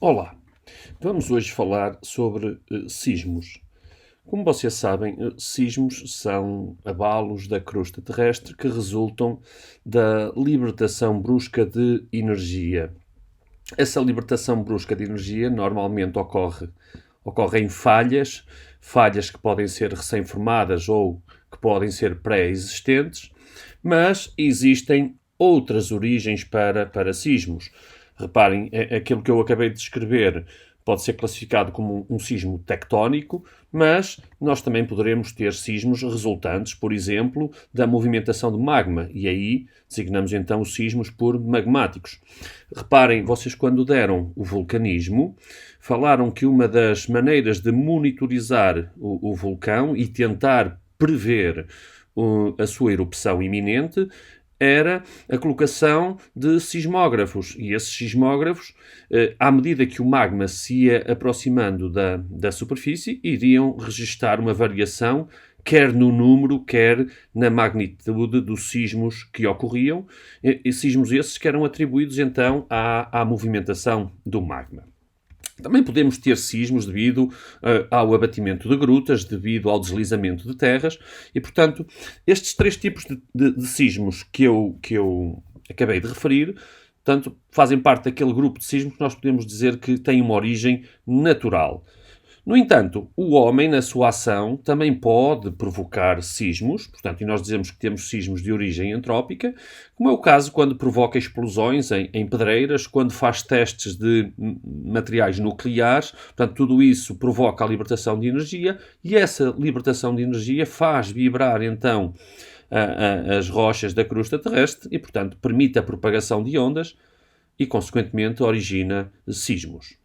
Olá, vamos hoje falar sobre sismos. Como vocês sabem, sismos são abalos da crosta terrestre que resultam da libertação brusca de energia. Essa libertação brusca de energia normalmente ocorre em falhas que podem ser recém-formadas ou que podem ser pré-existentes, mas existem outras origens para sismos. Reparem, aquilo que eu acabei de descrever pode ser classificado como um sismo tectónico, mas nós também poderemos ter sismos resultantes, por exemplo, da movimentação do magma, e aí designamos então os sismos por magmáticos. Reparem, vocês quando deram o vulcanismo, falaram que uma das maneiras de monitorizar o vulcão e tentar prever a sua erupção iminente era a colocação de sismógrafos. E esses sismógrafos, à medida que o magma se ia aproximando da superfície, iriam registar uma variação, quer no número, quer na magnitude dos sismos que ocorriam, e sismos esses que eram atribuídos então à movimentação do magma. Também podemos ter sismos devido ao abatimento de grutas, devido ao deslizamento de terras, e, portanto, estes três tipos de sismos que eu acabei de referir, portanto, fazem parte daquele grupo de sismos que nós podemos dizer que tem uma origem natural. No entanto, o homem, na sua ação, também pode provocar sismos, portanto, e nós dizemos que temos sismos de origem antrópica, como é o caso quando provoca explosões em pedreiras, quando faz testes de materiais nucleares, portanto, tudo isso provoca a libertação de energia, e essa libertação de energia faz vibrar, então, as rochas da crosta terrestre e, portanto, permite a propagação de ondas e, consequentemente, origina sismos.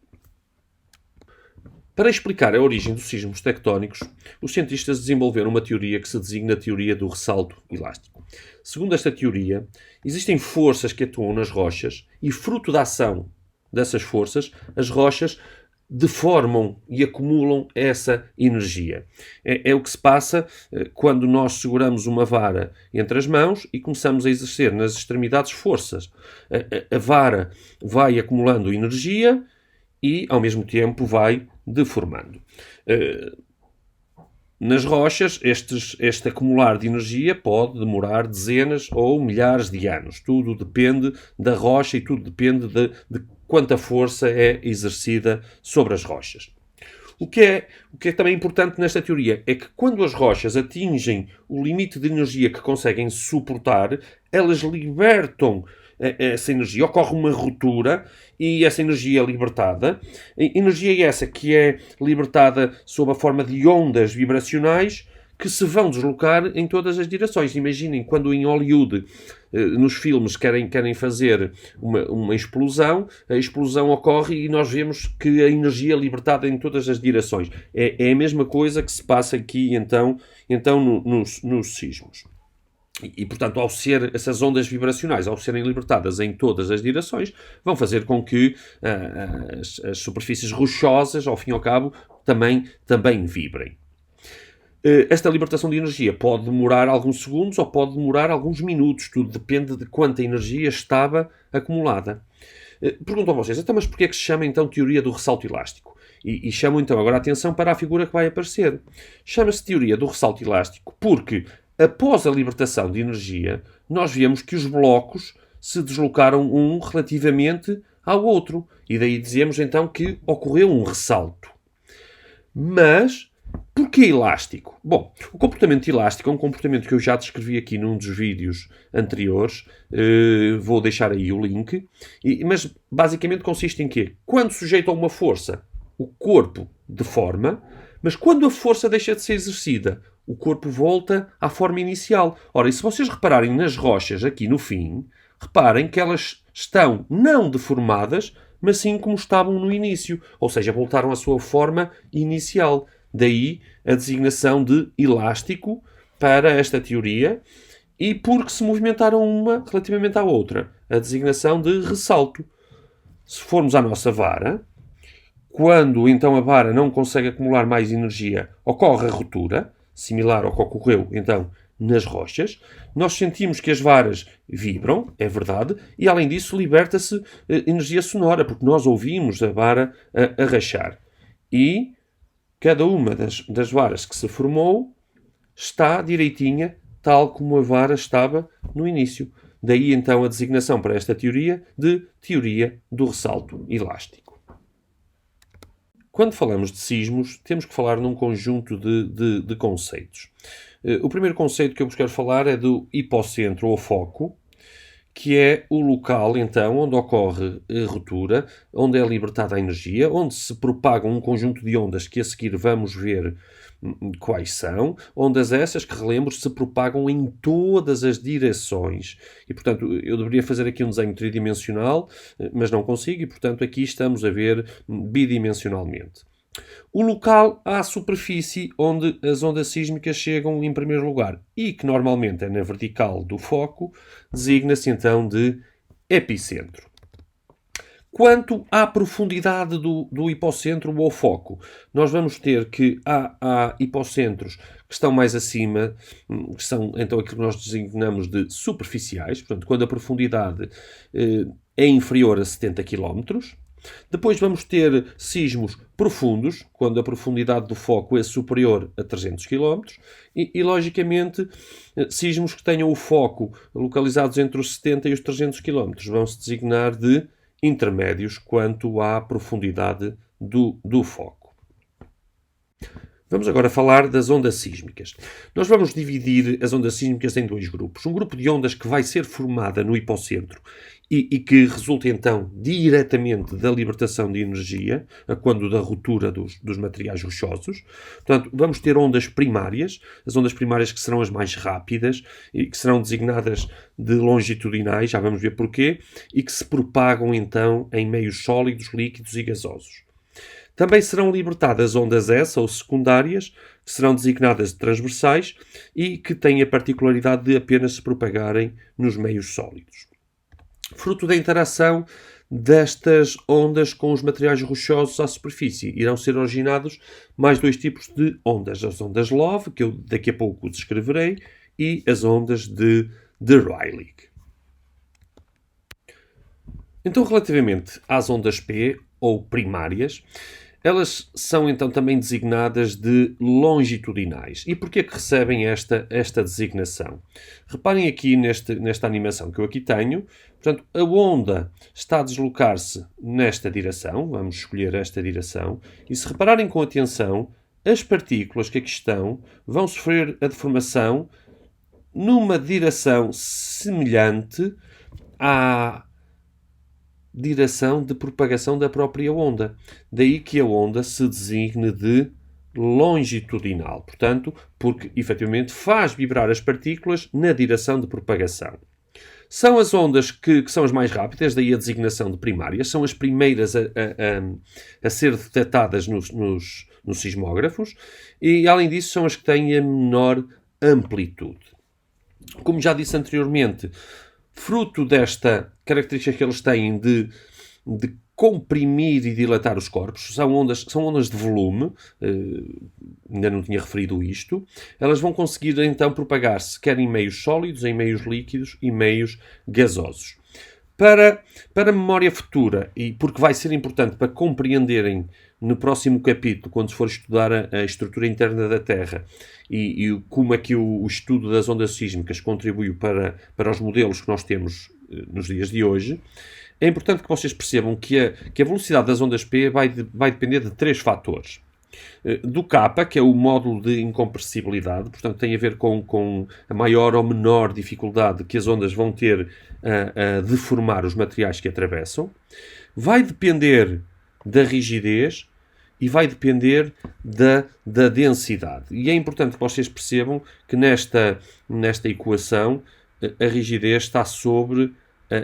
Para explicar a origem dos sismos tectónicos, os cientistas desenvolveram uma teoria que se designa a teoria do ressalto elástico. Segundo esta teoria, existem forças que atuam nas rochas e, fruto da ação dessas forças, as rochas deformam e acumulam essa energia. É o que se passa quando nós seguramos uma vara entre as mãos e começamos a exercer nas extremidades forças. A vara vai acumulando energia e, ao mesmo tempo, vai deformando. Nas rochas, este acumular de energia pode demorar dezenas ou milhares de anos. Tudo depende da rocha e tudo depende de quanta força é exercida sobre as rochas. O que é também importante nesta teoria é que quando as rochas atingem o limite de energia que conseguem suportar, elas libertam essa energia, ocorre uma ruptura e essa energia é libertada. Energia essa que é libertada sob a forma de ondas vibracionais que se vão deslocar em todas as direções. Imaginem quando em Hollywood, nos filmes, querem fazer uma explosão, a explosão ocorre e nós vemos que a energia é libertada em todas as direções. É a mesma coisa que se passa aqui então nos sismos. E, portanto, ao ser essas ondas vibracionais, ao serem libertadas em todas as direções, vão fazer com que as superfícies rochosas, ao fim e ao cabo, também vibrem. Esta libertação de energia pode demorar alguns segundos ou pode demorar alguns minutos. Tudo depende de quanta energia estava acumulada. Pergunto a vocês, então, mas porquê é que se chama então teoria do ressalto elástico? E chamam então agora a atenção para a figura que vai aparecer. Chama-se teoria do ressalto elástico porque após a libertação de energia, nós vemos que os blocos se deslocaram um relativamente ao outro. E daí dizemos então que ocorreu um ressalto. Mas, porquê elástico? Bom, o comportamento elástico é um comportamento que eu já descrevi aqui num dos vídeos anteriores. Vou deixar aí o link. Mas, basicamente, consiste em quê? Quando sujeito a uma força, o corpo deforma, mas quando a força deixa de ser exercida, o corpo volta à forma inicial. Ora, e se vocês repararem nas rochas aqui no fim, reparem que elas estão não deformadas, mas sim como estavam no início. Ou seja, voltaram à sua forma inicial. Daí a designação de elástico para esta teoria e porque se movimentaram uma relativamente à outra. A designação de ressalto. Se formos à nossa vara, quando então a vara não consegue acumular mais energia, ocorre a ruptura, similar ao que ocorreu então nas rochas. Nós sentimos que as varas vibram, é verdade, e além disso liberta-se energia sonora, porque nós ouvimos a vara a rachar. E cada uma das varas que se formou está direitinha, tal como a vara estava no início. Daí então a designação para esta teoria de teoria do ressalto elástico. Quando falamos de sismos, temos que falar num conjunto de conceitos. O primeiro conceito que eu vos quero falar é do hipocentro ou foco, que é o local, então, onde ocorre a ruptura, onde é libertada a energia, onde se propagam um conjunto de ondas que a seguir vamos ver quais são, ondas essas que, relembro, se propagam em todas as direções. E, portanto, eu deveria fazer aqui um desenho tridimensional, mas não consigo, e, portanto, aqui estamos a ver bidimensionalmente. O local à superfície onde as ondas sísmicas chegam em primeiro lugar e que normalmente é na vertical do foco, designa-se então de epicentro. Quanto à profundidade do hipocentro ou foco, nós vamos ter que há hipocentros que estão mais acima, que são então aquilo que nós designamos de superficiais, portanto, quando a profundidade é inferior a 70 km. Depois vamos ter sismos profundos, quando a profundidade do foco é superior a 300 km, e logicamente, sismos que tenham o foco localizados entre os 70 e os 300 km vão-se designar de intermédios quanto à profundidade do foco. Vamos agora falar das ondas sísmicas. Nós vamos dividir as ondas sísmicas em dois grupos. Um grupo de ondas que vai ser formada no hipocentro e que resulta então diretamente da libertação de energia, quando da ruptura dos materiais rochosos. Portanto, vamos ter ondas primárias, as ondas primárias que serão as mais rápidas e que serão designadas de longitudinais, já vamos ver porquê, e que se propagam então em meios sólidos, líquidos e gasosos. Também serão libertadas ondas S, ou secundárias, que serão designadas de transversais e que têm a particularidade de apenas se propagarem nos meios sólidos. Fruto da interação destas ondas com os materiais rochosos à superfície, irão ser originados mais dois tipos de ondas. As ondas Love, que eu daqui a pouco descreverei, e as ondas de Rayleigh. Então, relativamente às ondas P, ou primárias, elas são então também designadas de longitudinais. E porquê que recebem esta designação? Reparem aqui nesta animação que eu aqui tenho. Portanto, a onda está a deslocar-se nesta direção. Vamos escolher esta direção. E se repararem com atenção, as partículas que aqui estão vão sofrer a deformação numa direção semelhante à direção de propagação da própria onda. Daí que a onda se designe de longitudinal. Portanto, porque efetivamente faz vibrar as partículas na direção de propagação. São as ondas que são as mais rápidas, daí a designação de primárias, são as primeiras a ser detectadas nos sismógrafos e, além disso, são as que têm a menor amplitude. Como já disse anteriormente, fruto desta característica que eles têm de comprimir e dilatar os corpos, são ondas de volume, ainda não tinha referido isto, elas vão conseguir então propagar-se quer em meios sólidos, em meios líquidos e meios gasosos. Para a memória futura, e porque vai ser importante para compreenderem no próximo capítulo, quando se for estudar a estrutura interna da Terra e como é que o estudo das ondas sísmicas contribuiu para os modelos que nós temos nos dias de hoje, é importante que vocês percebam que a velocidade das ondas P vai depender de três fatores. Do K, que é o módulo de incompressibilidade, portanto tem a ver com a maior ou menor dificuldade que as ondas vão ter a deformar os materiais que atravessam. Vai depender da rigidez e vai depender da densidade. E é importante que vocês percebam que nesta equação a rigidez está sobre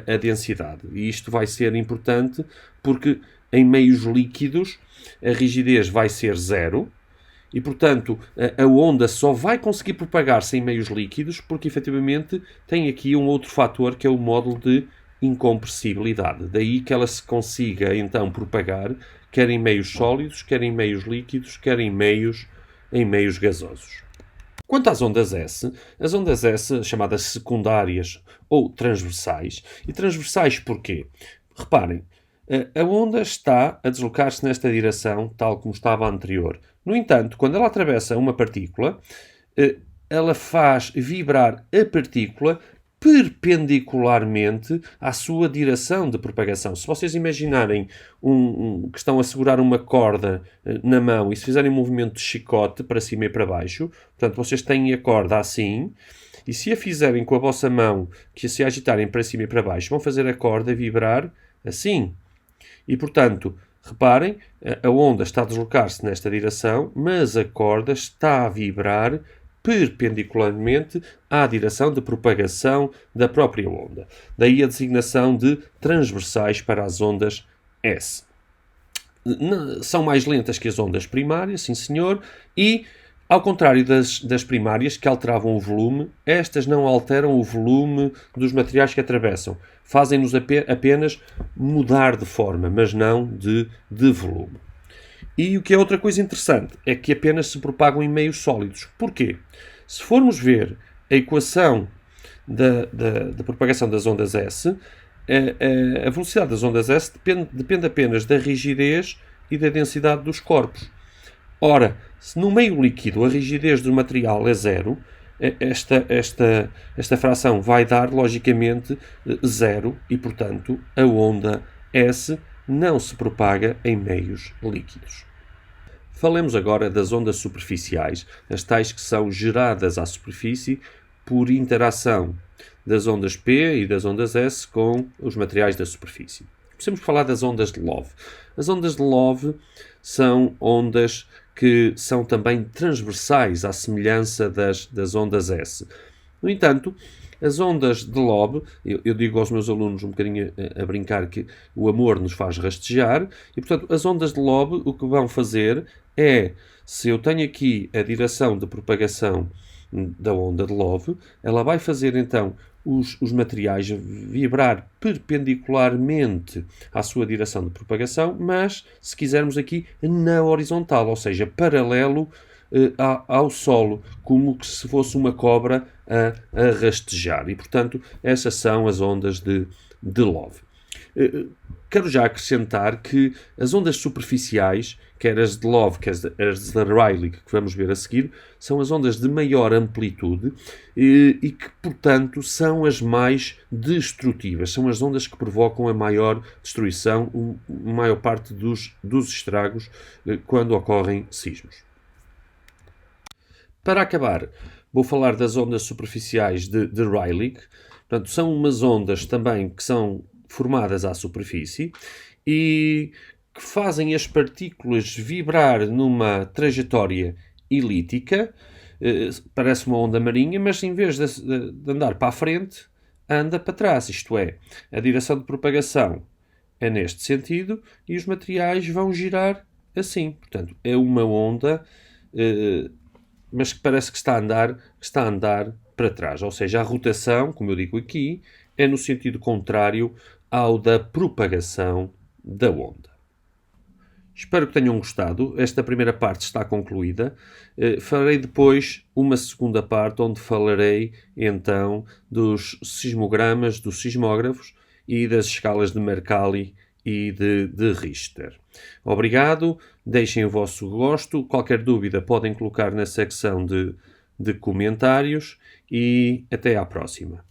a densidade. E isto vai ser importante porque em meios líquidos a rigidez vai ser zero e, portanto, a onda só vai conseguir propagar-se em meios líquidos porque, efetivamente, tem aqui um outro fator que é o módulo de incompressibilidade. Daí que ela se consiga, então, propagar quer em meios sólidos, quer em meios líquidos, quer em meios gasosos. Quanto às ondas S, as ondas S, chamadas secundárias ou transversais, e transversais porquê? Reparem, a onda está a deslocar-se nesta direção, tal como estava a anterior. No entanto, quando ela atravessa uma partícula, ela faz vibrar a partícula perpendicularmente à sua direção de propagação. Se vocês imaginarem que estão a segurar uma corda na mão e se fizerem um movimento de chicote para cima e para baixo, portanto, vocês têm a corda assim, e se a fizerem com a vossa mão, que se agitarem para cima e para baixo, vão fazer a corda vibrar assim. E, portanto, reparem, a onda está a deslocar-se nesta direção, mas a corda está a vibrar perpendicularmente à direção de propagação da própria onda. Daí a designação de transversais para as ondas S. São mais lentas que as ondas primárias, sim senhor, e ao contrário das primárias, que alteravam o volume, estas não alteram o volume dos materiais que atravessam. Fazem-nos apenas mudar de forma, mas não de volume. E o que é outra coisa interessante é que apenas se propagam em meios sólidos. Porquê? Se formos ver a equação da propagação das ondas S, a velocidade das ondas S depende apenas da rigidez e da densidade dos corpos. Ora, se no meio líquido a rigidez do material é zero, esta fração vai dar, logicamente, zero e, portanto, a onda S não se propaga em meios líquidos. Falemos agora das ondas superficiais, as tais que são geradas à superfície por interação das ondas P e das ondas S com os materiais da superfície. Precisamos falar das ondas de Love. As ondas de Love são ondas que são também transversais à semelhança das ondas S. No entanto, as ondas de Love, eu digo aos meus alunos um bocadinho a brincar que o amor nos faz rastejar, e portanto as ondas de Love o que vão fazer é, se eu tenho aqui a direção de propagação da onda de Love, ela vai fazer então os materiais vibrar perpendicularmente à sua direção de propagação, mas, se quisermos aqui, na horizontal, ou seja, paralelo ao solo, como se fosse uma cobra a rastejar. E, portanto, essas são as ondas de Love. Quero já acrescentar que as ondas superficiais, quer as de Love, quer as de Rayleigh, que vamos ver a seguir, são as ondas de maior amplitude e que, portanto, são as mais destrutivas. São as ondas que provocam a maior destruição, a maior parte dos estragos quando ocorrem sismos. Para acabar, vou falar das ondas superficiais de Rayleigh. Portanto, são umas ondas também que são formadas à superfície e que fazem as partículas vibrar numa trajetória elíptica. Parece uma onda marinha, mas em vez de andar para a frente, anda para trás. Isto é, a direção de propagação é neste sentido e os materiais vão girar assim. Portanto, é uma onda, mas que parece que está a andar para trás. Ou seja, a rotação, como eu digo aqui, é no sentido contrário ao da propagação da onda. Espero que tenham gostado. Esta primeira parte está concluída. Farei depois uma segunda parte onde falarei então dos sismogramas, dos sismógrafos e das escalas de Mercalli e de Richter. Obrigado, deixem o vosso gosto. Qualquer dúvida podem colocar na secção de comentários e até à próxima.